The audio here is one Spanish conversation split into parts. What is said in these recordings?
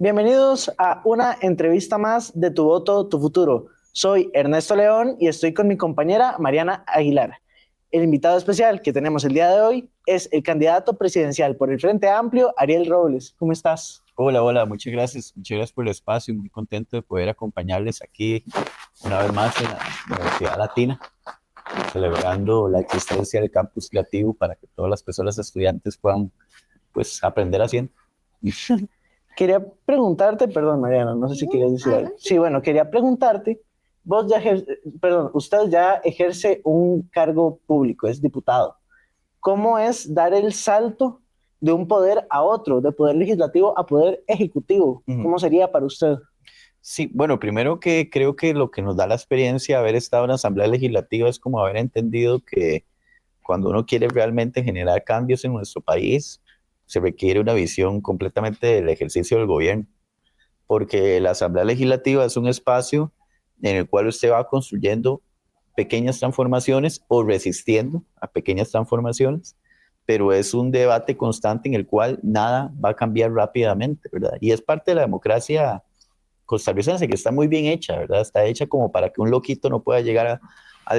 Bienvenidos a una entrevista más de Tu Voto, Tu Futuro. Soy Ernesto León y estoy con mi compañera Mariana Aguilar. El invitado especial que tenemos el día de hoy es el candidato presidencial por el Frente Amplio, Ariel Robles. ¿Cómo estás? Hola, muchas gracias por el espacio, muy contento de poder acompañarles aquí una vez más en la Universidad Latina, celebrando la existencia del campus creativo para que todas las personas estudiantes puedan pues aprender haciendo. Quería preguntarte, perdón Mariana, no sé si querías decir algo. Sí, bueno, quería preguntarte, usted ya ejerce un cargo público, es diputado. ¿Cómo es dar el salto de un poder a otro, de poder legislativo a poder ejecutivo? Ujú. ¿Cómo sería para usted? Sí, bueno, primero que creo que lo que nos da la experiencia de haber estado en la Asamblea Legislativa es como haber entendido que cuando uno quiere realmente generar cambios en nuestro país, se requiere una visión completamente del ejercicio del gobierno, porque la Asamblea Legislativa es un espacio en el cual usted va construyendo pequeñas transformaciones o resistiendo a pequeñas transformaciones, pero es un debate constante en el cual nada va a cambiar rápidamente, ¿verdad? Y es parte de la democracia costarricense que está muy bien hecha, ¿verdad? Está hecha como para que un loquito no pueda llegar a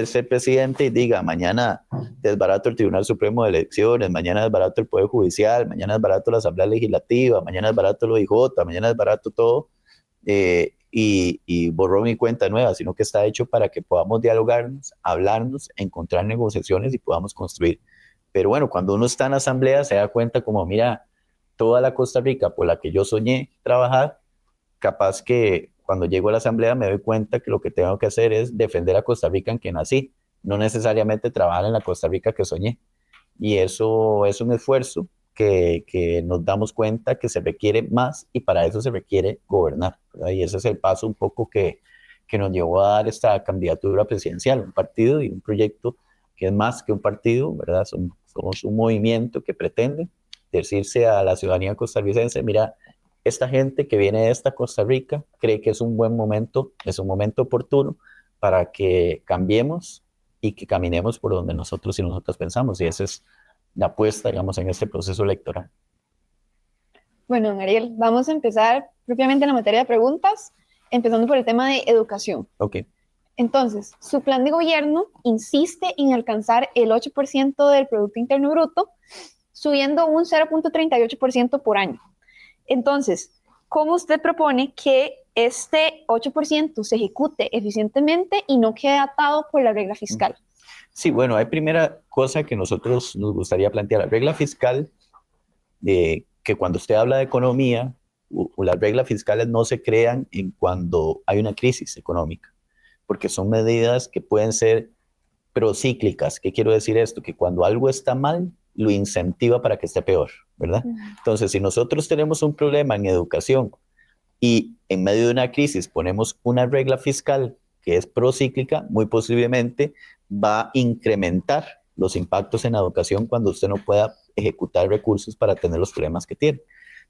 ser presidente y diga, mañana desbarato el Tribunal Supremo de Elecciones, mañana desbarato el Poder Judicial, mañana desbarato la Asamblea Legislativa, mañana desbarato el OIJ, mañana desbarato todo, y borró mi cuenta nueva, sino que está hecho para que podamos dialogarnos, hablarnos, encontrar negociaciones y podamos construir. Pero bueno, cuando uno está en asamblea se da cuenta como, mira, toda la Costa Rica por la que yo soñé trabajar, capaz que cuando llego a la asamblea me doy cuenta que lo que tengo que hacer es defender a Costa Rica en que nací, no necesariamente trabajar en la Costa Rica que soñé. Y eso es un esfuerzo que nos damos cuenta que se requiere más y para eso se requiere gobernar, ¿verdad? Y ese es el paso un poco que nos llevó a dar esta candidatura presidencial, un partido y un proyecto que es más que un partido, ¿verdad? Somos un movimiento que pretende decirse a la ciudadanía costarricense, mira, esta gente que viene de esta Costa Rica cree que es un buen momento, es un momento oportuno para que cambiemos y que caminemos por donde nosotros y nosotras pensamos. Y esa es la apuesta, digamos, en este proceso electoral. Bueno, Ariel, vamos a empezar propiamente en la materia de preguntas, empezando por el tema de educación. Ok. Entonces, su plan de gobierno insiste en alcanzar el 8% del Producto Interno Bruto, subiendo un 0,38% por año. Entonces, ¿cómo usted propone que este 8% se ejecute eficientemente y no quede atado por la regla fiscal? Sí, bueno, hay primera cosa que nosotros nos gustaría plantear. La regla fiscal, que cuando usted habla de economía, o las reglas fiscales no se crean en cuando hay una crisis económica, porque son medidas que pueden ser procíclicas. ¿Qué quiero decir esto? Que cuando algo está mal, lo incentiva para que esté peor, ¿verdad? Entonces, si nosotros tenemos un problema en educación y en medio de una crisis ponemos una regla fiscal que es procíclica, muy posiblemente va a incrementar los impactos en la educación cuando usted no pueda ejecutar recursos para atender los problemas que tiene.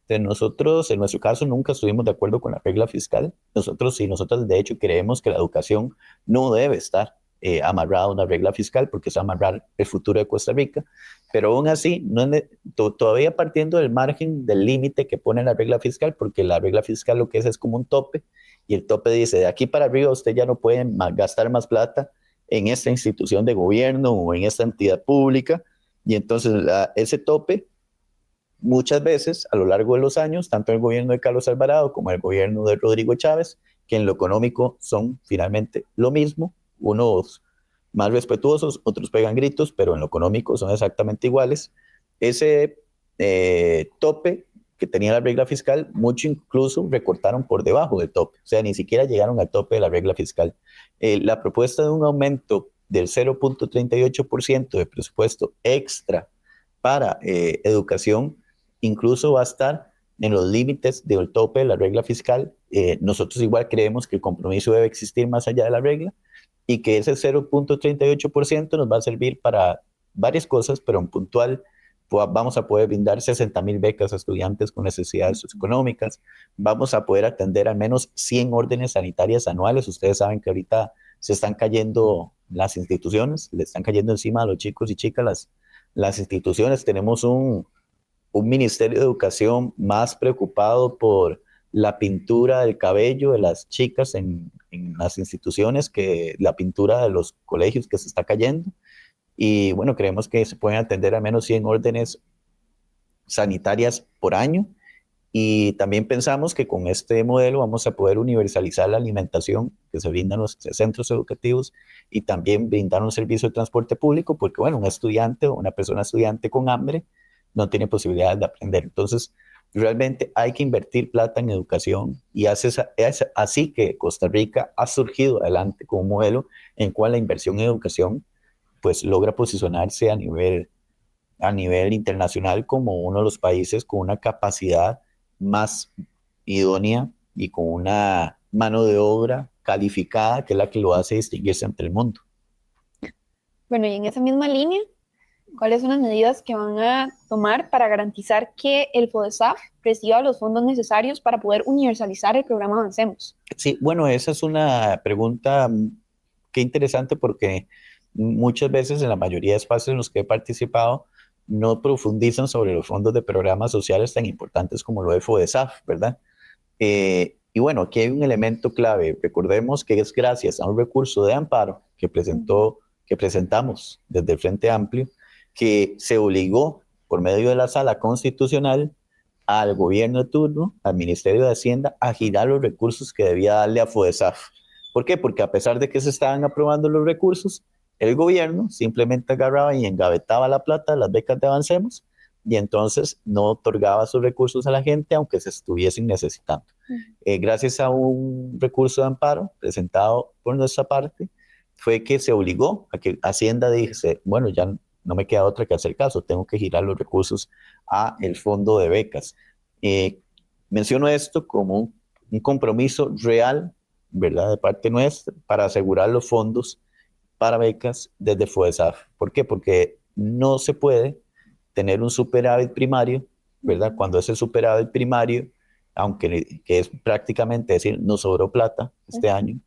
Entonces nosotros, en nuestro caso, nunca estuvimos de acuerdo con la regla fiscal. Nosotros y nosotras, de hecho, creemos que la educación no debe estar amarrada a una regla fiscal porque es amarrar el futuro de Costa Rica. Pero aún así, no todavía partiendo del margen, del límite que pone la regla fiscal, porque la regla fiscal lo que es como un tope, y el tope dice, de aquí para arriba usted ya no puede gastar más plata en esta institución de gobierno o en esta entidad pública, y entonces ese tope muchas veces a lo largo de los años, tanto el gobierno de Carlos Alvarado como el gobierno de Rodrigo Chávez, que en lo económico son finalmente lo mismo, unos más respetuosos, otros pegan gritos, pero en lo económico son exactamente iguales. Ese tope que tenía la regla fiscal, mucho incluso recortaron por debajo del tope, o sea, ni siquiera llegaron al tope de la regla fiscal. La propuesta de un aumento del 0,38% de presupuesto extra para educación incluso va a estar en los límites del tope de la regla fiscal. Nosotros igual creemos que el compromiso debe existir más allá de la regla y que ese 0,38% nos va a servir para varias cosas, pero en puntual vamos a poder brindar 60,000 becas a estudiantes con necesidades socioeconómicas, vamos a poder atender al menos 100 órdenes sanitarias anuales. Ustedes saben que ahorita se están cayendo las instituciones, le están cayendo encima a los chicos y chicas las instituciones. Tenemos un Ministerio de Educación más preocupado por la pintura del cabello de las chicas en las instituciones, que la pintura de los colegios que se está cayendo. Y bueno, creemos que se pueden atender al menos 100 órdenes sanitarias por año. Y también pensamos que con este modelo vamos a poder universalizar la alimentación que se brinda en los centros educativos y también brindar un servicio de transporte público, porque bueno, un estudiante o una persona estudiante con hambre no tiene posibilidades de aprender. Entonces, realmente hay que invertir plata en educación y es así que Costa Rica ha surgido adelante como un modelo en cual la inversión en educación pues logra posicionarse a nivel internacional como uno de los países con una capacidad más idónea y con una mano de obra calificada, que es la que lo hace distinguirse ante el mundo. Bueno, y en esa misma línea, ¿cuáles son las medidas que van a tomar para garantizar que el FODESAF reciba los fondos necesarios para poder universalizar el programa Avancemos? Sí, bueno, esa es una pregunta que interesante porque muchas veces en la mayoría de espacios en los que he participado no profundizan sobre los fondos de programas sociales tan importantes como lo de FODESAF, ¿verdad? Y bueno, aquí hay un elemento clave. Recordemos que es gracias a un recurso de amparo que presentamos desde el Frente Amplio, que se obligó por medio de la Sala Constitucional al gobierno de turno, al Ministerio de Hacienda, a girar los recursos que debía darle a FODESAF. ¿Por qué? Porque a pesar de que se estaban aprobando los recursos, el gobierno simplemente agarraba y engavetaba la plata, las becas de Avancemos, y entonces no otorgaba sus recursos a la gente, aunque se estuviesen necesitando. Gracias a un recurso de amparo presentado por nuestra parte, fue que se obligó a que Hacienda dijese, bueno, ya no me queda otra que hacer caso, tengo que girar los recursos a el fondo de becas. Menciono esto como un compromiso real, ¿verdad?, de parte nuestra, para asegurar los fondos para becas desde FODESAF. ¿Por qué? Porque no se puede tener un superávit primario, ¿verdad? Cuando ese superávit primario, aunque que es prácticamente decir, nos sobró plata este año,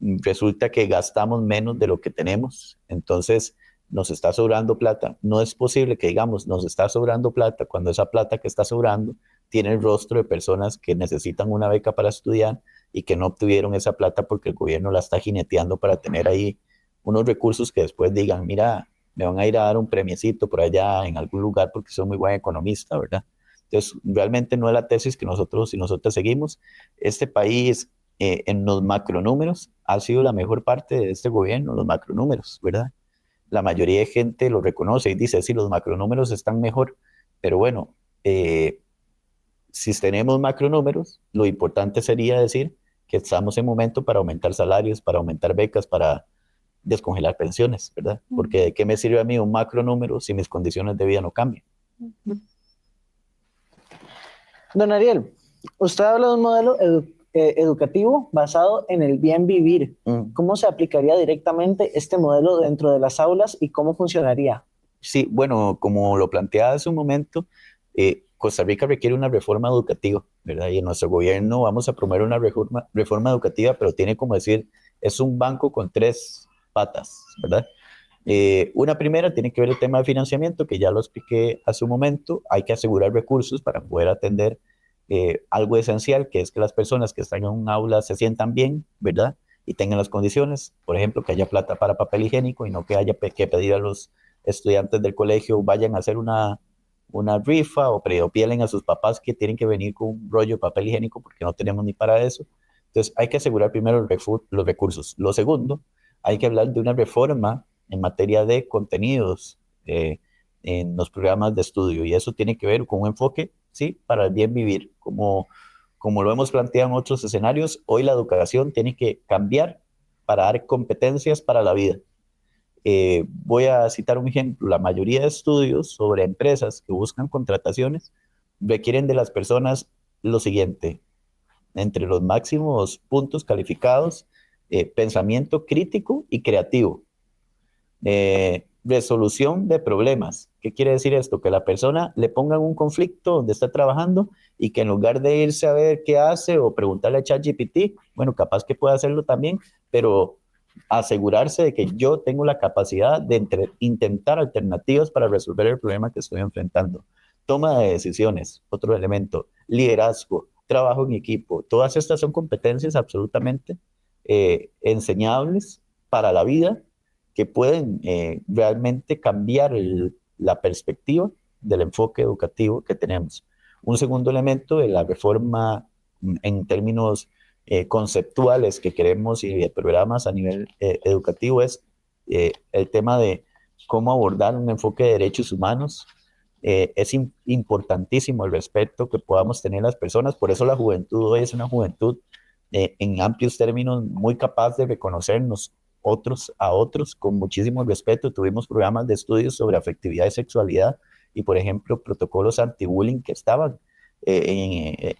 resulta que gastamos menos de lo que tenemos, entonces nos está sobrando plata. No es posible que digamos, nos está sobrando plata cuando esa plata que está sobrando tiene el rostro de personas que necesitan una beca para estudiar y que no obtuvieron esa plata porque el gobierno la está jineteando para tener ahí unos recursos que después digan, mira, me van a ir a dar un premiecito por allá en algún lugar porque soy muy buen economista, ¿verdad? Entonces, realmente no es la tesis que nosotros y nosotras seguimos. Este país, en los macronúmeros, ha sido la mejor parte de este gobierno, los macronúmeros, ¿verdad? La mayoría de gente lo reconoce y dice, sí, los macronúmeros están mejor, pero bueno, si tenemos macronúmeros, lo importante sería decir que estamos en momento para aumentar salarios, para aumentar becas, para descongelar pensiones, ¿verdad? Porque ¿de qué me sirve a mí un macronúmero si mis condiciones de vida no cambian? Don Ariel, usted habla de un modelo educativo basado en el bien vivir. ¿Cómo se aplicaría directamente este modelo dentro de las aulas y cómo funcionaría? Sí, bueno, como lo planteaba hace un momento, Costa Rica requiere una reforma educativa, ¿verdad? Y en nuestro gobierno vamos a promover una reforma educativa, pero tiene como decir, es un banco con 3 patas, ¿verdad? Una primera tiene que ver el tema de financiamiento, que ya lo expliqué hace un momento. Hay que asegurar recursos para poder atender algo esencial, que es que las personas que están en un aula se sientan bien, ¿verdad? Y tengan las condiciones, por ejemplo, que haya plata para papel higiénico y no que haya que pedir a los estudiantes del colegio vayan a hacer una rifa o piden a sus papás que tienen que venir con un rollo de papel higiénico porque no tenemos ni para eso. Entonces hay que asegurar primero los recursos. Lo segundo, hay que hablar de una reforma en materia de contenidos en los programas de estudio, y eso tiene que ver con un enfoque, sí, para el bien vivir. Como lo hemos planteado en otros escenarios, hoy la educación tiene que cambiar para dar competencias para la vida. Voy a citar un ejemplo. La mayoría de estudios sobre empresas que buscan contrataciones requieren de las personas lo siguiente: entre los máximos puntos calificados, pensamiento crítico y creativo, resolución de problemas. ¿Qué quiere decir esto? Que la persona le pongan un conflicto donde está trabajando y que en lugar de irse a ver qué hace o preguntarle a ChatGPT, bueno, capaz que puede hacerlo también, pero asegurarse de que yo tengo la capacidad de intentar alternativas para resolver el problema que estoy enfrentando. Toma de decisiones, otro elemento, liderazgo, trabajo en equipo. Todas estas son competencias absolutamente enseñables para la vida que pueden realmente cambiar la perspectiva del enfoque educativo que tenemos. Un segundo elemento de la reforma en términos conceptuales que queremos y de programas a nivel educativo es el tema de cómo abordar un enfoque de derechos humanos. Es importantísimo el respeto que podamos tener las personas, por eso la juventud hoy es una juventud en amplios términos muy capaz de reconocernos otros a otros con muchísimo respeto. Tuvimos programas de estudios sobre afectividad y sexualidad y, por ejemplo, protocolos anti-bullying que estaban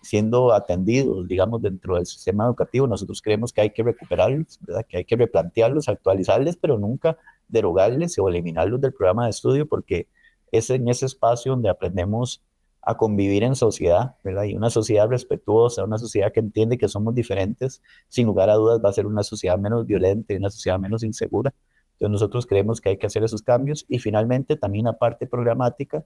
siendo atendidos, digamos, dentro del sistema educativo. Nosotros creemos que hay que recuperarlos, ¿verdad? Que hay que replantearlos, actualizarles, pero nunca derogarles o eliminarlos del programa de estudio, porque es en ese espacio donde aprendemos a convivir en sociedad, ¿verdad? Y una sociedad respetuosa, una sociedad que entiende que somos diferentes, sin lugar a dudas va a ser una sociedad menos violenta y una sociedad menos insegura. Entonces nosotros creemos que hay que hacer esos cambios y finalmente también la parte programática,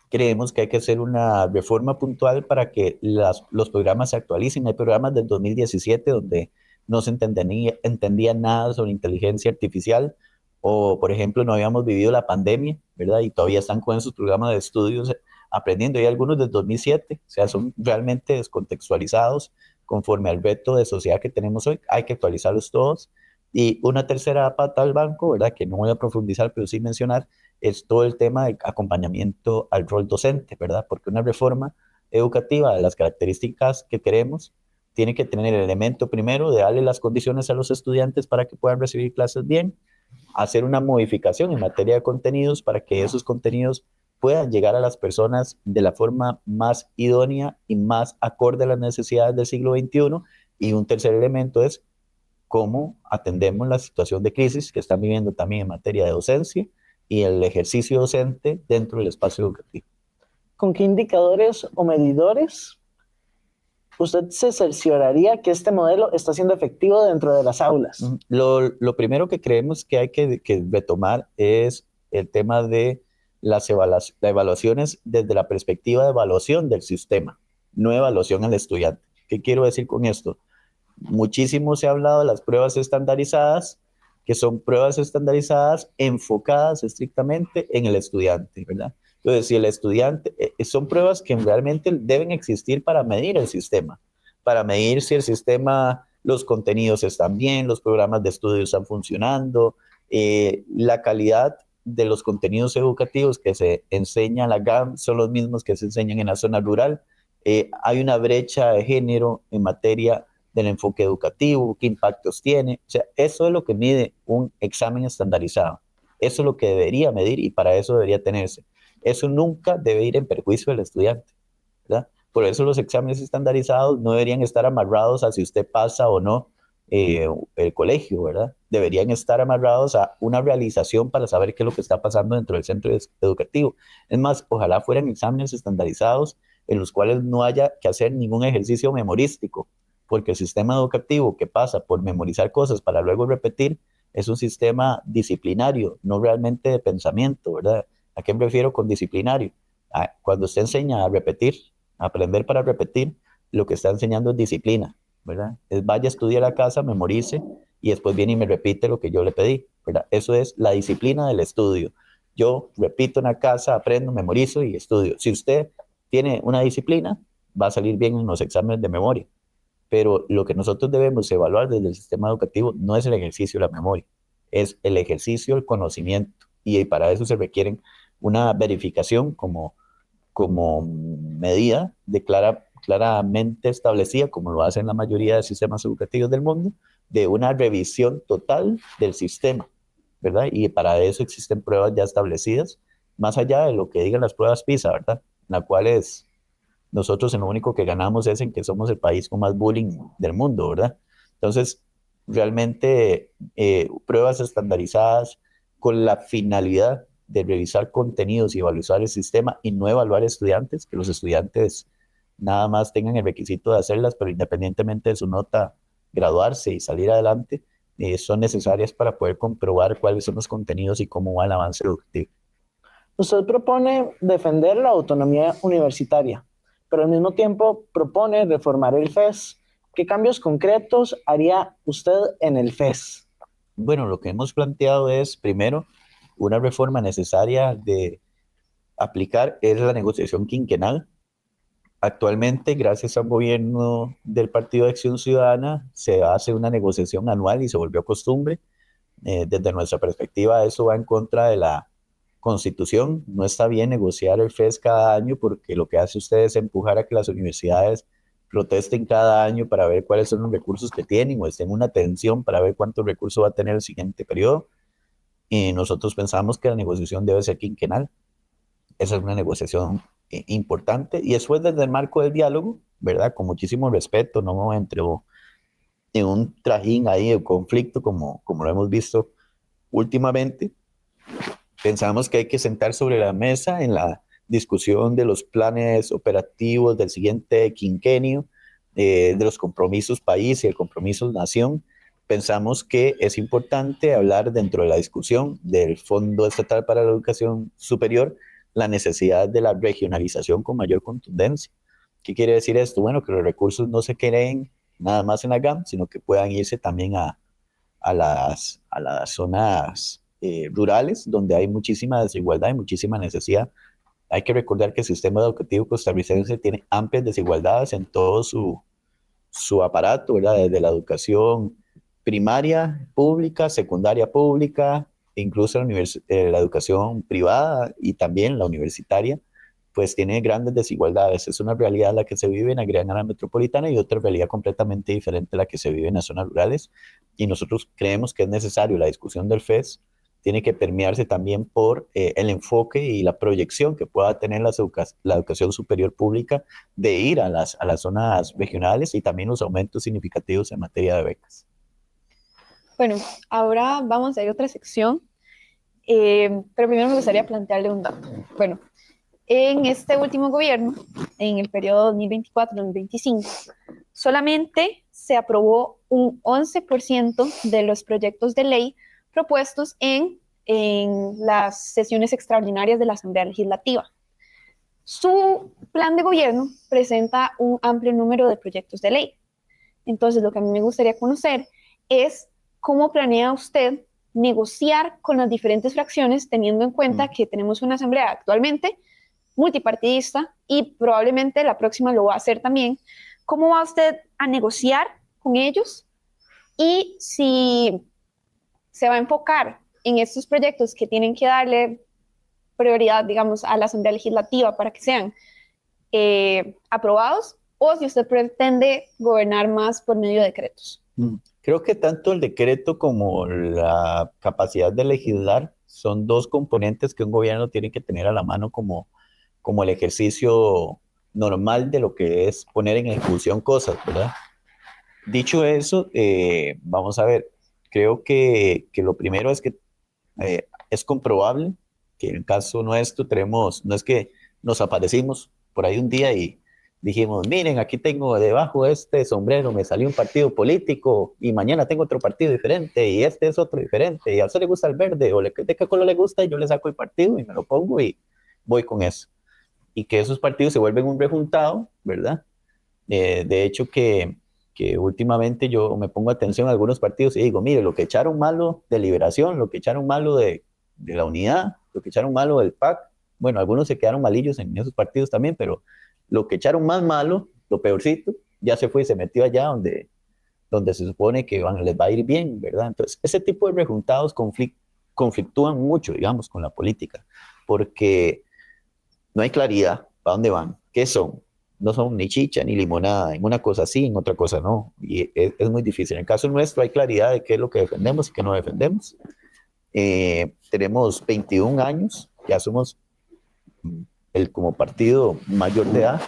creemos que hay que hacer una reforma puntual para que los programas se actualicen. Hay programas del 2017 donde no se entendía nada sobre inteligencia artificial o, por ejemplo, no habíamos vivido la pandemia, ¿verdad? Y todavía están con esos programas de estudios aprendiendo. Hay algunos del 2007, o sea, son realmente descontextualizados conforme al reto de sociedad que tenemos hoy. Hay que actualizarlos todos. Y una tercera pata del banco, ¿verdad? Que no voy a profundizar, pero sí mencionar, es todo el tema de acompañamiento al rol docente, ¿verdad? Porque una reforma educativa de las características que queremos tiene que tener el elemento primero de darle las condiciones a los estudiantes para que puedan recibir clases bien, hacer una modificación en materia de contenidos para que esos contenidos puedan llegar a las personas de la forma más idónea y más acorde a las necesidades del siglo XXI. Y un tercer elemento es cómo atendemos la situación de crisis que están viviendo también en materia de docencia y el ejercicio docente dentro del espacio educativo. ¿Con qué indicadores o medidores usted se cercioraría que este modelo está siendo efectivo dentro de las aulas? Lo primero que creemos que hay que retomar es el tema de las evaluaciones desde la perspectiva de evaluación del sistema, no evaluación al estudiante. ¿Qué quiero decir con esto? Muchísimo se ha hablado de las pruebas estandarizadas, que son pruebas estandarizadas enfocadas estrictamente en el estudiante, ¿verdad? Entonces, si el estudiante, son pruebas que realmente deben existir para medir el sistema, para medir si el sistema, los contenidos están bien, los programas de estudio están funcionando, la calidad de los contenidos educativos que se enseñan en la GAM son los mismos que se enseñan en la zona rural. Hay una brecha de género en materia del enfoque educativo, qué impactos tiene. O sea, eso es lo que mide un examen estandarizado. Eso es lo que debería medir y para eso debería tenerse. Eso nunca debe ir en perjuicio del estudiante, ¿verdad? Por eso los exámenes estandarizados no deberían estar amarrados a si usted pasa o no el colegio, ¿verdad? Deberían estar amarrados a una realización para saber qué es lo que está pasando dentro del centro educativo. Es más, ojalá fueran exámenes estandarizados en los cuales no haya que hacer ningún ejercicio memorístico, porque el sistema educativo que pasa por memorizar cosas para luego repetir es un sistema disciplinario, no realmente de pensamiento, ¿verdad? ¿A qué me refiero con disciplinario? Cuando usted enseña a repetir, a aprender para repetir, lo que está enseñando es disciplina, ¿verdad? Es vaya a estudiar a casa, memorice y después viene y me repite lo que yo le pedí, ¿verdad? Eso es la disciplina del estudio. Yo repito en la casa, aprendo, memorizo y estudio. Si usted tiene una disciplina, va a salir bien en los exámenes de memoria. Pero lo que nosotros debemos evaluar desde el sistema educativo no es el ejercicio de la memoria, es el ejercicio del conocimiento. Y para eso se requieren una verificación como medida claramente establecida, como lo hacen la mayoría de sistemas educativos del mundo, de una revisión total del sistema, ¿verdad? Y para eso existen pruebas ya establecidas, más allá de lo que digan las pruebas PISA, ¿verdad? La cual es... Nosotros en lo único que ganamos es en que somos el país con más bullying del mundo, ¿verdad? Entonces, realmente pruebas estandarizadas con la finalidad de revisar contenidos y evaluar el sistema y no evaluar estudiantes, que los estudiantes nada más tengan el requisito de hacerlas, pero independientemente de su nota, graduarse y salir adelante, son necesarias para poder comprobar cuáles son los contenidos y cómo va el avance educativo. Usted propone defender la autonomía universitaria, pero al mismo tiempo propone reformar el FES. ¿Qué cambios concretos haría usted en el FES? Bueno, lo que hemos planteado es, primero, una reforma necesaria de aplicar es la negociación quinquenal. Actualmente, gracias al gobierno del Partido de Acción Ciudadana, se hace una negociación anual y se volvió costumbre. Desde nuestra perspectiva, eso va en contra de la Constitución. No está bien negociar el FES cada año porque lo que hace usted es empujar a que las universidades protesten cada año para ver cuáles son los recursos que tienen o estén en una tensión para ver cuántos recursos va a tener el siguiente periodo. Y nosotros pensamos que la negociación debe ser quinquenal. Esa es una negociación importante. Y después, desde el marco del diálogo, ¿verdad? Con muchísimo respeto, no entre en un trajín ahí de conflicto como lo hemos visto últimamente. Pensamos que hay que sentar sobre la mesa en la discusión de los planes operativos del siguiente quinquenio, de los compromisos país y el compromiso nación. Pensamos que es importante hablar dentro de la discusión del Fondo Estatal para la Educación Superior la necesidad de la regionalización con mayor contundencia. ¿Qué quiere decir esto? Bueno, que los recursos no se queden nada más en la GAM, sino que puedan irse también a las zonas rurales, donde hay muchísima desigualdad y muchísima necesidad. Hay que recordar que el sistema educativo costarricense tiene amplias desigualdades en todo su aparato, ¿verdad? Desde la educación primaria pública, secundaria pública, incluso la educación privada y también la universitaria, pues tiene grandes desigualdades. Es una realidad la que se vive en la gran área metropolitana y otra realidad completamente diferente a la que se vive en las zonas rurales. Y nosotros creemos que es necesario la discusión del FES, tiene que permearse también por el enfoque y la proyección que pueda tener la educación superior pública de ir a las zonas regionales y también los aumentos significativos en materia de becas. Bueno, ahora vamos a ir a otra sección, pero primero me gustaría plantearle un dato. Bueno, en este último gobierno, en el periodo 2024-2025, solamente se aprobó un 11% de los proyectos de ley propuestos en las sesiones extraordinarias de la Asamblea Legislativa. Su plan de gobierno presenta un amplio número de proyectos de ley. Entonces, lo que a mí me gustaría conocer es cómo planea usted negociar con las diferentes fracciones, teniendo en cuenta que tenemos una asamblea actualmente multipartidista y probablemente la próxima lo va a hacer también. ¿Cómo va usted a negociar con ellos? Y si se va a enfocar en estos proyectos que tienen que darle prioridad, digamos, a la Asamblea Legislativa para que sean aprobados, o si usted pretende gobernar más por medio de decretos. Creo que tanto el decreto como la capacidad de legislar son dos componentes que un gobierno tiene que tener a la mano como el ejercicio normal de lo que es poner en ejecución cosas, ¿verdad? Dicho eso, vamos a ver, creo que lo primero es que es comprobable que en el caso nuestro no es que nos aparecimos por ahí un día y dijimos, miren, aquí tengo debajo este sombrero, me salió un partido político y mañana tengo otro partido diferente y este es otro diferente y a usted le gusta el verde o de qué color le gusta y yo le saco el partido y me lo pongo y voy con eso. Y que esos partidos se vuelven un rejuntado, ¿verdad? De hecho que últimamente yo me pongo atención a algunos partidos y digo, mire, lo que echaron malo de Liberación, lo que echaron malo de la Unidad, lo que echaron malo del PAC, bueno, algunos se quedaron malillos en esos partidos también, pero lo que echaron más malo, lo peorcito, ya se fue y se metió allá donde se supone que les va a ir bien, ¿verdad? Entonces, ese tipo de rejuntados conflictúan mucho, digamos, con la política, porque no hay claridad para dónde van, qué son. No son ni chicha ni limonada, en una cosa sí, en otra cosa no. Y es muy difícil. En el caso nuestro hay claridad de qué es lo que defendemos y qué no defendemos. Tenemos 21 años, ya somos como partido mayor de edad.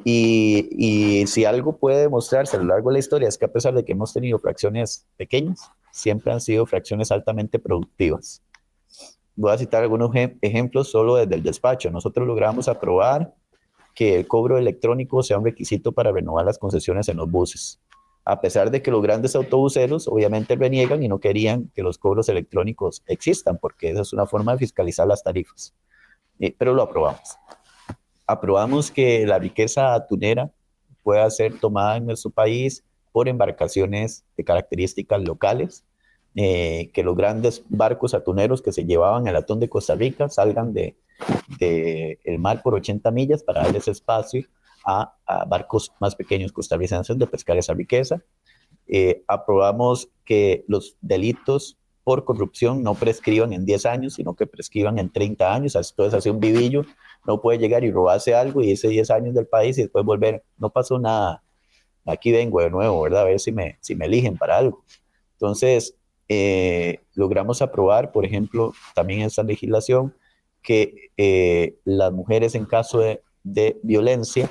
Y si algo puede demostrarse a lo largo de la historia es que a pesar de que hemos tenido fracciones pequeñas, siempre han sido fracciones altamente productivas. Voy a citar algunos ejemplos solo desde el despacho. Nosotros logramos aprobar que el cobro electrónico sea un requisito para renovar las concesiones en los buses, a pesar de que los grandes autobuseros obviamente reniegan y no querían que los cobros electrónicos existan, porque esa es una forma de fiscalizar las tarifas. Pero lo aprobamos. Aprobamos que la riqueza atunera pueda ser tomada en nuestro país por embarcaciones de características locales, que los grandes barcos atuneros que se llevaban el atún de Costa Rica salgan de el mar por 80 millas para darles espacio a barcos más pequeños costarricenses de pescar esa riqueza. Aprobamos que los delitos por corrupción no prescriban en 10 años, sino que prescriban en 30 años. Entonces, así un vivillo no puede llegar y robarse algo y irse 10 años del país y después volver. No pasó nada. Aquí vengo de nuevo, ¿verdad? A ver si me eligen para algo. Entonces, logramos aprobar, por ejemplo, también esta legislación, que las mujeres en caso de violencia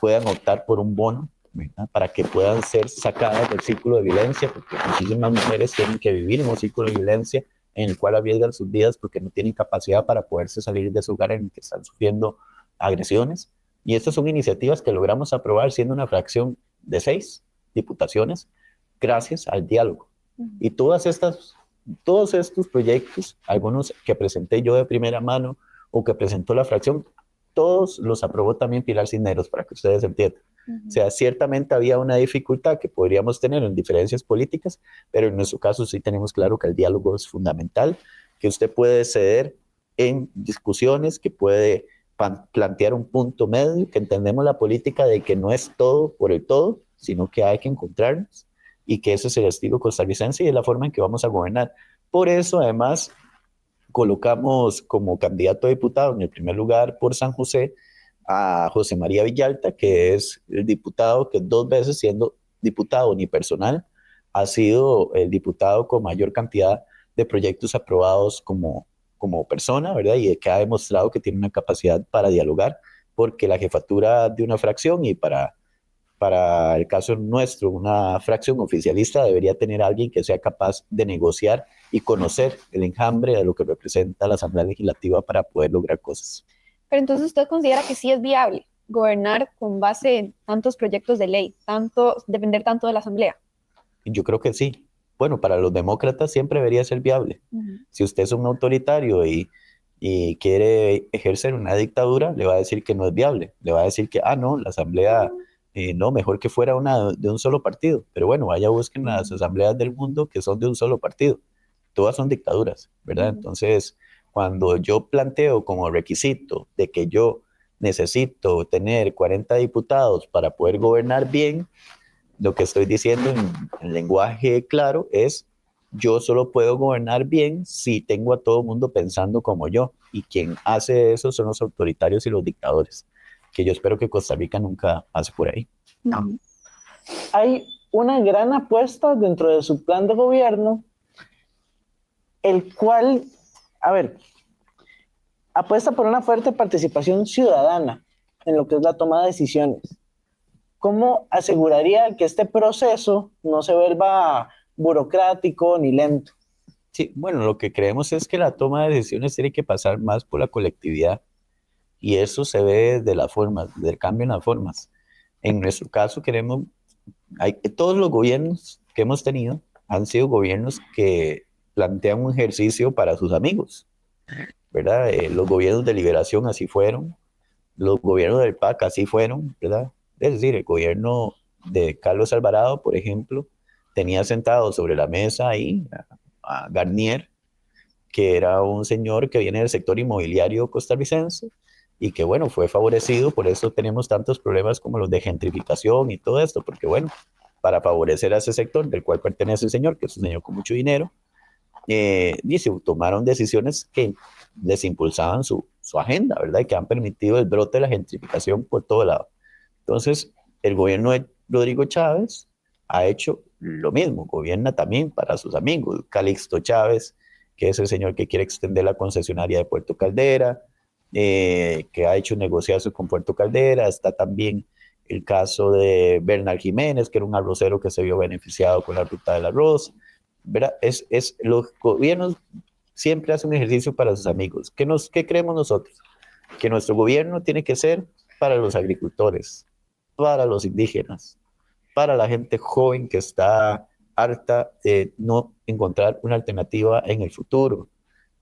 puedan optar por un bono, ¿verdad? Para que puedan ser sacadas del círculo de violencia, porque muchísimas mujeres tienen que vivir en un círculo de violencia en el cual arriesgan sus vidas porque no tienen capacidad para poderse salir de su hogar en el que están sufriendo agresiones. Y estas son iniciativas que logramos aprobar siendo una fracción de 6 diputaciones gracias al diálogo. Y todos estos proyectos, algunos que presenté yo de primera mano o que presentó la fracción, todos los aprobó también Pilar Cisneros, para que ustedes entiendan. O sea, ciertamente había una dificultad que podríamos tener en diferencias políticas, pero en nuestro caso sí tenemos claro que el diálogo es fundamental, que usted puede ceder en discusiones, que puede plantear un punto medio, que entendemos la política de que no es todo por el todo, sino que hay que encontrarnos y que ese es el estilo costarricense y es la forma en que vamos a gobernar. Por eso, además, colocamos como candidato a diputado en el primer lugar por San José a José María Villalta, que es el diputado que 2 veces siendo diputado unipersonal ha sido el diputado con mayor cantidad de proyectos aprobados como persona, ¿verdad? Y que ha demostrado que tiene una capacidad para dialogar, porque la jefatura de una fracción y para el caso nuestro, una fracción oficialista debería tener a alguien que sea capaz de negociar y conocer el enjambre de lo que representa la Asamblea Legislativa para poder lograr cosas. Pero entonces usted considera que sí es viable gobernar con base en tantos proyectos de ley, depender tanto de la Asamblea. Y yo creo que sí. Bueno, para los demócratas siempre debería ser viable. Si usted es un autoritario y quiere ejercer una dictadura, le va a decir que no es viable. Le va a decir que, no, la Asamblea, no, mejor que fuera una de un solo partido. Pero bueno, vaya, busquen las asambleas del mundo que son de un solo partido. Todas son dictaduras, ¿verdad? Entonces, cuando yo planteo como requisito de que yo necesito tener 40 diputados para poder gobernar bien, lo que estoy diciendo en lenguaje claro es, yo solo puedo gobernar bien si tengo a todo el mundo pensando como yo, y quien hace eso son los autoritarios y los dictadores, que yo espero que Costa Rica nunca pase por ahí. Hay una gran apuesta dentro de su plan de gobierno, el cual, apuesta por una fuerte participación ciudadana en lo que es la toma de decisiones. ¿Cómo aseguraría que este proceso no se vuelva burocrático ni lento? Sí, bueno, lo que creemos es que la toma de decisiones tiene que pasar más por la colectividad, y eso se ve de las formas, del cambio en las formas. En nuestro caso todos los gobiernos que hemos tenido han sido gobiernos que plantean un ejercicio para sus amigos, ¿verdad? Los gobiernos de Liberación así fueron, los gobiernos del PAC así fueron, ¿verdad? Es decir, el gobierno de Carlos Alvarado, por ejemplo, tenía sentado sobre la mesa ahí a Garnier, que era un señor que viene del sector inmobiliario costarricense y que, bueno, fue favorecido, por eso tenemos tantos problemas como los de gentrificación y todo esto, porque, bueno, para favorecer a ese sector del cual pertenece el señor, que es un señor con mucho dinero, tomaron decisiones que les impulsaban su agenda, ¿verdad? Y que han permitido el brote de la gentrificación por todo lado. Entonces, el gobierno de Rodrigo Chávez ha hecho lo mismo, gobierna también para sus amigos. Calixto Chávez, que es el señor que quiere extender la concesionaria de Puerto Caldera, que ha hecho negociaciones con Puerto Caldera. Está también el caso de Bernal Jiménez, que era un arrocero que se vio beneficiado con la ruta del arroz, ¿verdad? Los gobiernos siempre hacen un ejercicio para sus amigos. ¿Qué creemos nosotros? Que nuestro gobierno tiene que ser para los agricultores, para los indígenas, para la gente joven que está harta de no encontrar una alternativa en el futuro,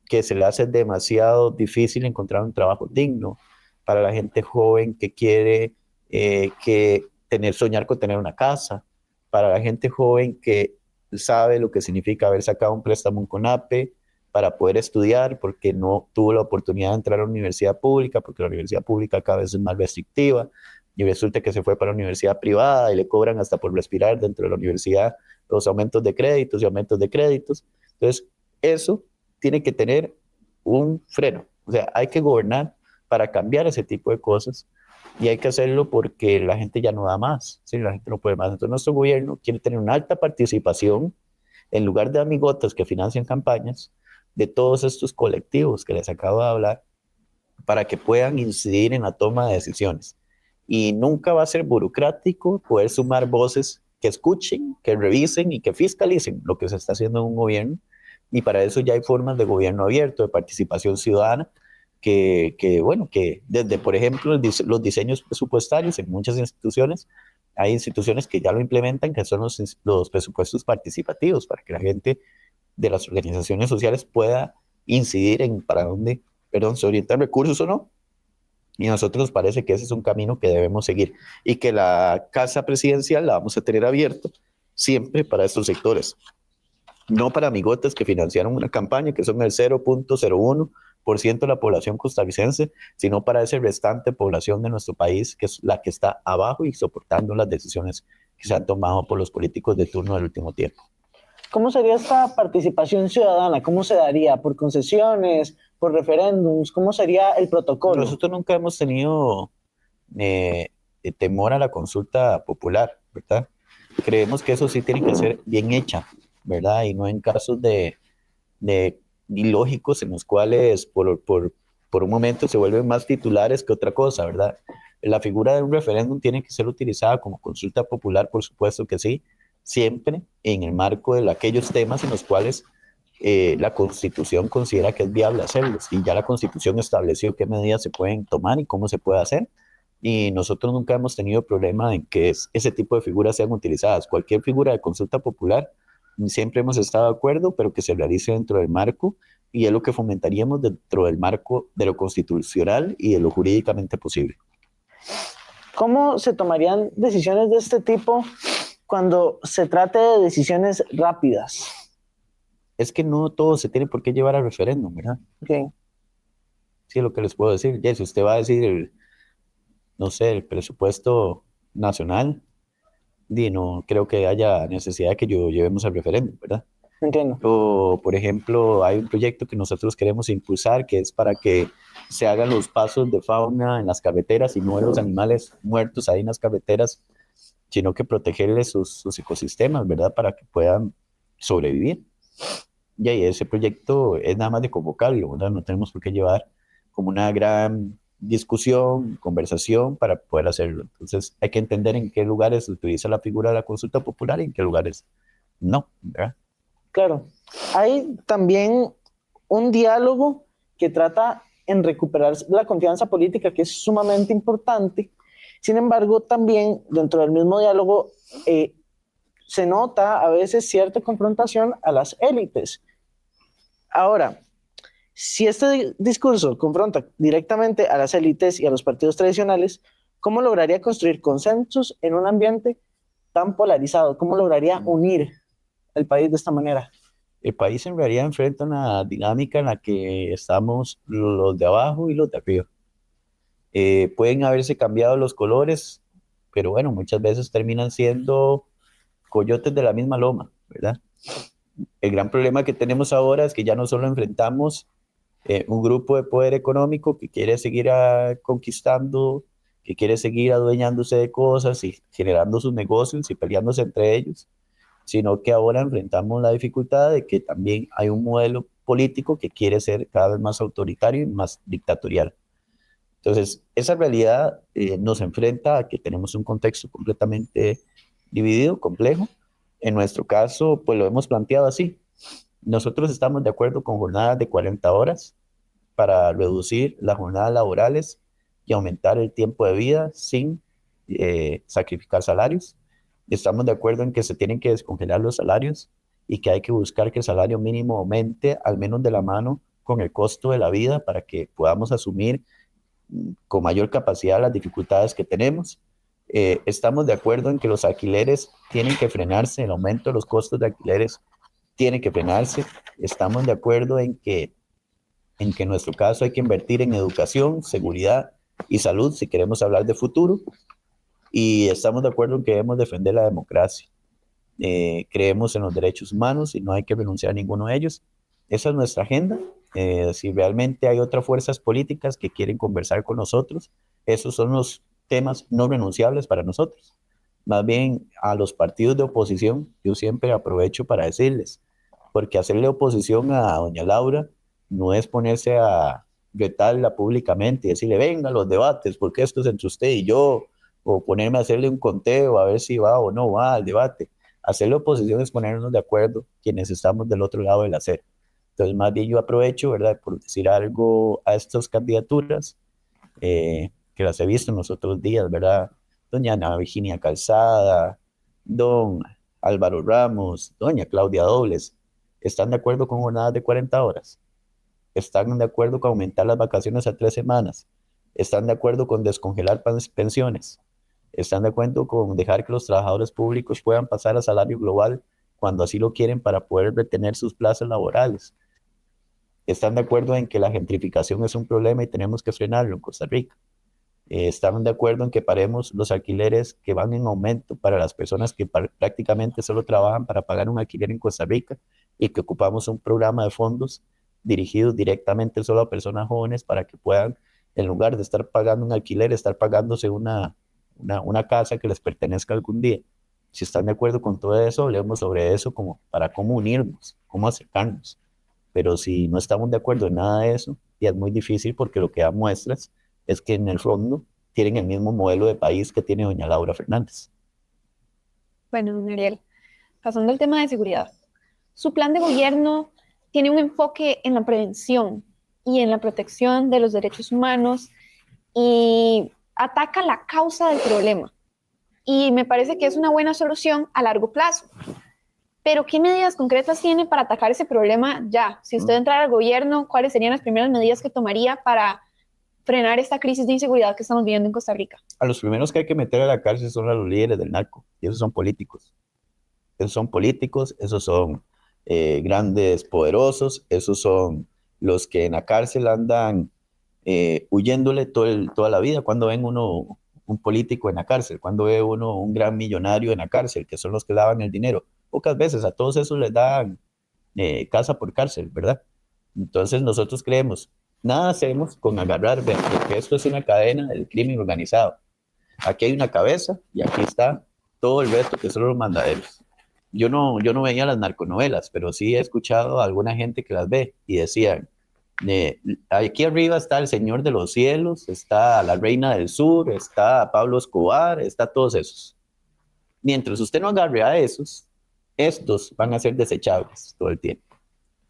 que se le hace demasiado difícil encontrar un trabajo digno, para la gente joven que quiere soñar con tener una casa, para la gente joven que sabe lo que significa haber sacado un préstamo en CONAPE para poder estudiar porque no tuvo la oportunidad de entrar a la universidad pública, porque la universidad pública cada vez es más restrictiva, y resulta que se fue para la universidad privada y le cobran hasta por respirar dentro de la universidad los aumentos de créditos y aumentos de créditos. Entonces, eso tiene que tener un freno. O sea, hay que gobernar para cambiar ese tipo de cosas y hay que hacerlo porque la gente ya no da más, ¿sí? La gente no puede más. Entonces, nuestro gobierno quiere tener una alta participación en lugar de amigotas que financian campañas de todos estos colectivos que les acabo de hablar para que puedan incidir en la toma de decisiones. Y nunca va a ser burocrático poder sumar voces que escuchen, que revisen y que fiscalicen lo que se está haciendo en un gobierno. Y para eso ya hay formas de gobierno abierto, de participación ciudadana, bueno, que desde, por ejemplo, los diseños presupuestarios en muchas instituciones, hay instituciones que ya lo implementan, que son los presupuestos participativos, para que la gente de las organizaciones sociales pueda incidir en para dónde, perdón, se orientan recursos o no. Y a nosotros nos parece que ese es un camino que debemos seguir y que la casa presidencial la vamos a tener abierta siempre para estos sectores. No para amigotes que financiaron una campaña, que son el 0.01% de la población costarricense, sino para esa restante población de nuestro país, que es la que está abajo y soportando las decisiones que se han tomado por los políticos de turno del último tiempo. ¿Cómo sería esta participación ciudadana? ¿Cómo se daría? ¿Por concesiones? ¿Por referéndums? ¿Cómo sería el protocolo? Nosotros nunca hemos tenido temor a la consulta popular, ¿verdad? Creemos que eso sí tiene que ser bien hecha, ¿verdad? Y no en casos de ilógicos en los cuales por un momento se vuelven más titulares que otra cosa, ¿verdad? La figura de un referéndum tiene que ser utilizada como consulta popular, por supuesto que sí, siempre en el marco de aquellos temas en los cuales la Constitución considera que es viable hacerlos, y ya la Constitución estableció qué medidas se pueden tomar y cómo se puede hacer, y nosotros nunca hemos tenido problema en que ese tipo de figuras sean utilizadas. Cualquier figura de consulta popular, siempre hemos estado de acuerdo, pero que se realice dentro del marco, y es lo que fomentaríamos dentro del marco de lo constitucional y de lo jurídicamente posible. ¿Cómo se tomarían decisiones de este tipo cuando se trate de decisiones rápidas? Es que no todo se tiene por qué llevar al referéndum, ¿verdad? Okay. Sí, es lo que les puedo decir. Ya, si usted va a decir, no sé, el presupuesto nacional, no creo que haya necesidad de que lo llevemos al referéndum, ¿verdad? Entiendo. O, por ejemplo, hay un proyecto que nosotros queremos impulsar, que es para que se hagan los pasos de fauna en las carreteras y no de los animales muertos ahí en las carreteras, sino que protegerles sus ecosistemas, ¿verdad? Para que puedan sobrevivir. Y ahí ese proyecto es nada más de convocarlo, ¿verdad? No tenemos por qué llevar como una gran discusión, conversación para poder hacerlo. Entonces hay que entender en qué lugares se utiliza la figura de la consulta popular y en qué lugares no, ¿verdad? Claro. Hay también un diálogo que trata en recuperar la confianza política, que es sumamente importante. Sin embargo, también dentro del mismo diálogo se nota a veces cierta confrontación a las élites. Ahora, si este discurso confronta directamente a las élites y a los partidos tradicionales, ¿cómo lograría construir consensos en un ambiente tan polarizado? ¿Cómo lograría unir el país de esta manera? El país en realidad enfrenta una dinámica en la que estamos los de abajo y los de arriba. Pueden haberse cambiado los colores, pero bueno, muchas veces terminan siendo coyotes de la misma loma, ¿verdad? El gran problema que tenemos ahora es que ya no solo enfrentamos un grupo de poder económico que quiere seguir conquistando, que quiere seguir adueñándose de cosas y generando sus negocios y peleándose entre ellos, sino que ahora enfrentamos la dificultad de que también hay un modelo político que quiere ser cada vez más autoritario y más dictatorial. Entonces, esa realidad nos enfrenta a que tenemos un contexto completamente dividido, complejo. En nuestro caso, pues lo hemos planteado así. Nosotros estamos de acuerdo con jornadas de 40 horas para reducir las jornadas laborales y aumentar el tiempo de vida sin sacrificar salarios. Estamos de acuerdo en que se tienen que descongelar los salarios y que hay que buscar que el salario mínimo aumente al menos de la mano con el costo de la vida para que podamos asumir con mayor capacidad las dificultades que tenemos. Estamos de acuerdo en que los alquileres tienen que frenarse, el aumento de los costos de alquileres tiene que frenarse. Estamos de acuerdo en nuestro caso hay que invertir en educación, seguridad y salud si queremos hablar de futuro. Y estamos de acuerdo en que debemos defender la democracia. Creemos en los derechos humanos y no hay que renunciar a ninguno de ellos. Esa es nuestra agenda. Si realmente hay otras fuerzas políticas que quieren conversar con nosotros, esos son los temas no renunciables para nosotros. Más bien a los partidos de oposición, yo siempre aprovecho para decirles, porque hacerle oposición a doña Laura no es ponerse a retarla públicamente y decirle, venga los debates, porque esto es entre usted y yo, o ponerme a hacerle un conteo a ver si va o no va al debate. Hacerle oposición es ponernos de acuerdo quienes estamos del otro lado de la acera. Entonces, más bien yo aprovecho, ¿verdad?, por decir algo a estas candidaturas, que las he visto en los otros días, ¿verdad? Doña Ana Virginia Calzada, don Álvaro Ramos, doña Claudia Dobles, ¿están de acuerdo con jornadas de 40 horas? ¿Están de acuerdo con aumentar las vacaciones a 3 semanas? ¿Están de acuerdo con descongelar pensiones? ¿Están de acuerdo con dejar que los trabajadores públicos puedan pasar a salario global cuando así lo quieren para poder retener sus plazas laborales? ¿Están de acuerdo en que la gentrificación es un problema y tenemos que frenarlo en Costa Rica? ¿Están de acuerdo en que paremos los alquileres que van en aumento para las personas que prácticamente solo trabajan para pagar un alquiler en Costa Rica y que ocupamos un programa de fondos dirigidos directamente solo a personas jóvenes para que puedan, en lugar de estar pagando un alquiler, estar pagándose una casa que les pertenezca algún día? Si están de acuerdo con todo eso, hablemos sobre eso como para cómo unirnos, cómo acercarnos. Pero si no estamos de acuerdo en nada de eso, y es muy difícil porque lo que da muestras es que en el fondo tienen el mismo modelo de país que tiene doña Laura Fernández. Bueno, don Ariel, pasando al tema de seguridad. Su plan de gobierno tiene un enfoque en la prevención y en la protección de los derechos humanos y ataca la causa del problema. Y me parece que es una buena solución a largo plazo. Pero, ¿qué medidas concretas tiene para atacar ese problema ya? Si usted entrara al gobierno, ¿cuáles serían las primeras medidas que tomaría para frenar esta crisis de inseguridad que estamos viviendo en Costa Rica? A los primeros que hay que meter a la cárcel son a los líderes del narco, y esos son políticos. Esos son políticos, esos son grandes poderosos, esos son los que en la cárcel andan huyéndole toda la vida. Cuando ven uno un político en la cárcel, cuando ve uno un gran millonario en la cárcel, que son los que lavan el dinero, pocas veces a todos esos les dan casa por cárcel, ¿verdad? Entonces nosotros creemos, nada hacemos con agarrar, porque esto es una cadena del crimen organizado. Aquí hay una cabeza y aquí está todo el resto que son los mandaderos. Yo no veía las narconovelas, pero sí he escuchado a alguna gente que las ve y decían, aquí arriba está el Señor de los Cielos, está la Reina del Sur, está Pablo Escobar, está todos esos. Mientras usted no agarre a esos, estos van a ser desechables todo el tiempo.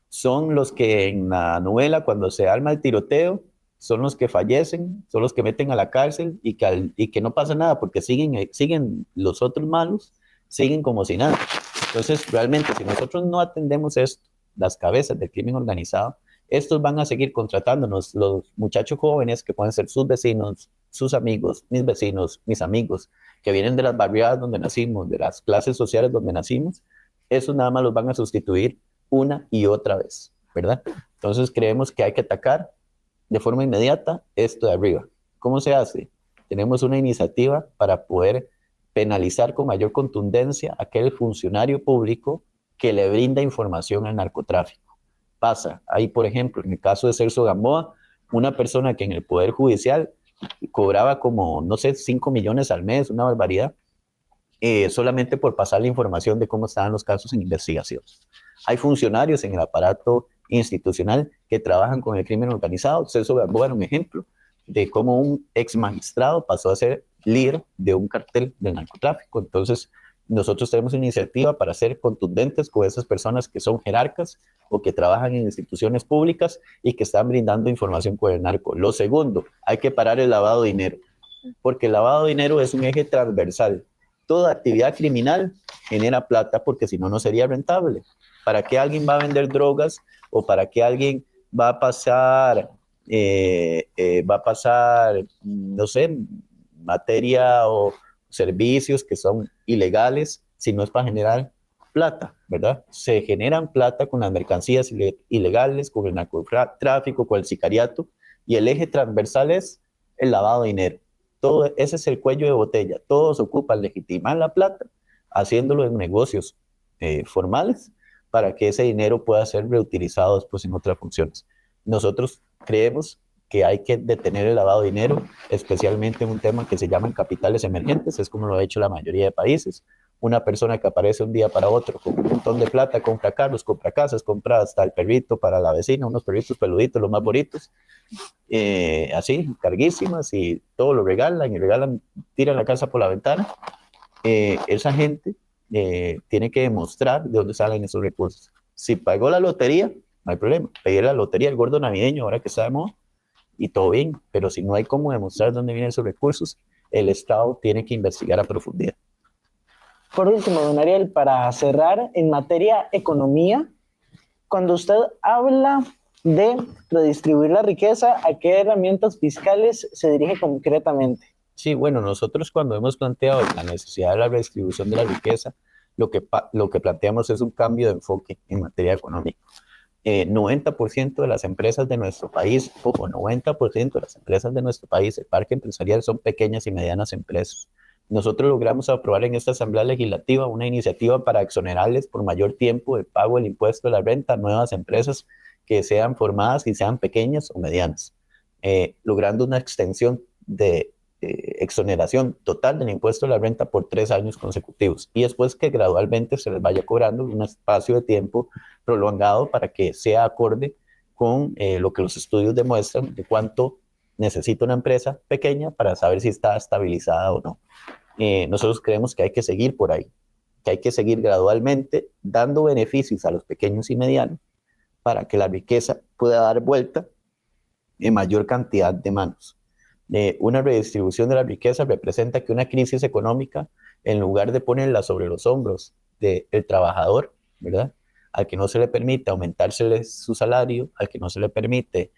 Son los que en la novela, cuando se arma el tiroteo, son los que fallecen, son los que meten a la cárcel y que no pasa nada porque siguen los otros malos, siguen como si nada. Entonces, realmente, si nosotros no atendemos esto, las cabezas del crimen organizado, estos van a seguir contratándonos, los muchachos jóvenes que pueden ser sus vecinos, sus amigos, mis vecinos, mis amigos, que vienen de las barriadas donde nacimos, de las clases sociales donde nacimos, esos nada más los van a sustituir una y otra vez, ¿verdad? Entonces creemos que hay que atacar de forma inmediata esto de arriba. ¿Cómo se hace? Tenemos una iniciativa para poder penalizar con mayor contundencia a aquel funcionario público que le brinda información al narcotráfico. Pasa, ahí por ejemplo, en el caso de Celso Gamboa, una persona que en el Poder Judicial cobraba como, no sé, 5 millones al mes, una barbaridad, solamente por pasar la información de cómo estaban los casos en investigación. Hay funcionarios en el aparato institucional que trabajan con el crimen organizado. Celso Gamboa era un ejemplo de cómo un ex magistrado pasó a ser líder de un cartel del narcotráfico. Entonces, nosotros tenemos una iniciativa para ser contundentes con esas personas que son jerarcas o que trabajan en instituciones públicas y que están brindando información con el narco. Lo segundo, hay que parar el lavado de dinero, porque el lavado de dinero es un eje transversal. Toda actividad criminal genera plata porque si no, no sería rentable. ¿Para qué alguien va a vender drogas o para qué alguien va a pasar va a pasar, no sé, materia o servicios que son ilegales, si no es para generar plata, ¿verdad? Se generan plata con las mercancías ilegales, con el narcotráfico, con el sicariato, y el eje transversal es el lavado de dinero. Todo ese es el cuello de botella. Todos ocupan legitimar la plata, haciéndolo en negocios formales, para que ese dinero pueda ser reutilizado después en otras funciones. Nosotros creemos que hay que detener el lavado de dinero, especialmente en un tema que se llaman capitales emergentes, es como lo ha hecho la mayoría de países. Una persona que aparece un día para otro con un montón de plata, compra carros, compra casas, compra hasta el perrito para la vecina, unos perritos peluditos, los más bonitos, así, carguísimas, y todo lo regalan y regalan, tiran la casa por la ventana. Esa gente tiene que demostrar de dónde salen esos recursos. Si pagó la lotería, no hay problema. Pedir la lotería, el gordo navideño, ahora que está de moda, y todo bien. Pero si no hay cómo demostrar dónde vienen esos recursos, el Estado tiene que investigar a profundidad. Por último, don Ariel, para cerrar en materia economía, cuando usted habla de redistribuir la riqueza, ¿a qué herramientas fiscales se dirige concretamente? Sí, bueno, nosotros cuando hemos planteado la necesidad de la redistribución de la riqueza, lo que planteamos es un cambio de enfoque en materia económica. 90% de las empresas de nuestro país, ojo, 90% de las empresas de nuestro país, el parque empresarial, son pequeñas y medianas empresas. Nosotros logramos aprobar en esta Asamblea Legislativa una iniciativa para exonerarles por mayor tiempo el pago del impuesto de la renta a nuevas empresas que sean formadas y sean pequeñas o medianas, logrando una extensión de exoneración total del impuesto de la renta por 3 años consecutivos, y después que gradualmente se les vaya cobrando un espacio de tiempo prolongado para que sea acorde con lo que los estudios demuestran de cuánto necesita una empresa pequeña para saber si está estabilizada o no. Nosotros creemos que hay que seguir por ahí, que hay que seguir gradualmente dando beneficios a los pequeños y medianos para que la riqueza pueda dar vuelta en mayor cantidad de manos. Una redistribución de la riqueza representa que una crisis económica, en lugar de ponerla sobre los hombros del trabajador, ¿verdad?, al que no se le permite aumentársele su salario, al que no se le permite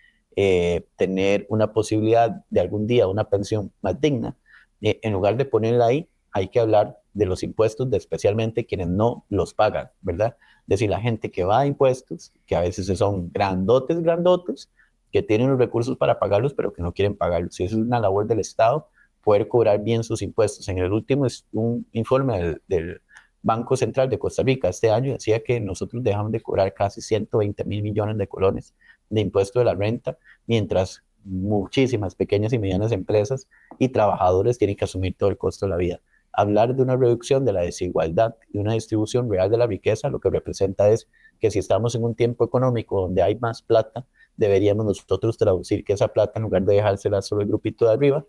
tener una posibilidad de algún día una pensión más digna, en lugar de ponerla ahí, hay que hablar de los impuestos, de especialmente quienes no los pagan, ¿verdad? Es decir, la gente que va a impuestos, que a veces son grandotes, grandotes, que tienen los recursos para pagarlos, pero que no quieren pagarlos. Y eso es una labor del Estado, poder cobrar bien sus impuestos. En el último un informe del Banco Central de Costa Rica este año decía que nosotros dejamos de cobrar casi 120.000 millones de colones de impuesto de la renta, mientras muchísimas pequeñas y medianas empresas y trabajadores tienen que asumir todo el costo de la vida. Hablar de una reducción de la desigualdad y una distribución real de la riqueza, lo que representa es que si estamos en un tiempo económico donde hay más plata, deberíamos nosotros traducir que esa plata, en lugar de dejársela solo el grupito de arriba,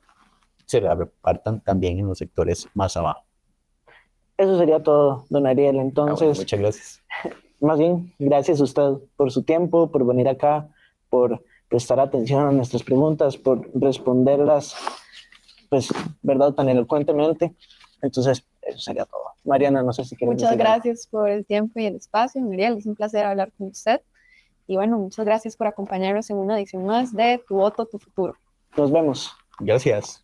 se la repartan también en los sectores más abajo. Eso sería todo, don Ariel. Entonces, bueno, muchas gracias. Más bien, gracias a usted por su tiempo, por venir acá, por prestar atención a nuestras preguntas, por responderlas, pues, verdad, tan elocuentemente. Entonces, eso sería todo. Mariana, no sé si quieres Muchas decir algo. gracias por el tiempo y el espacio, Muriel. Es un placer hablar con usted. Y bueno, muchas gracias por acompañarnos en una edición más de Tu Voto, Tu Futuro. Nos vemos. Gracias.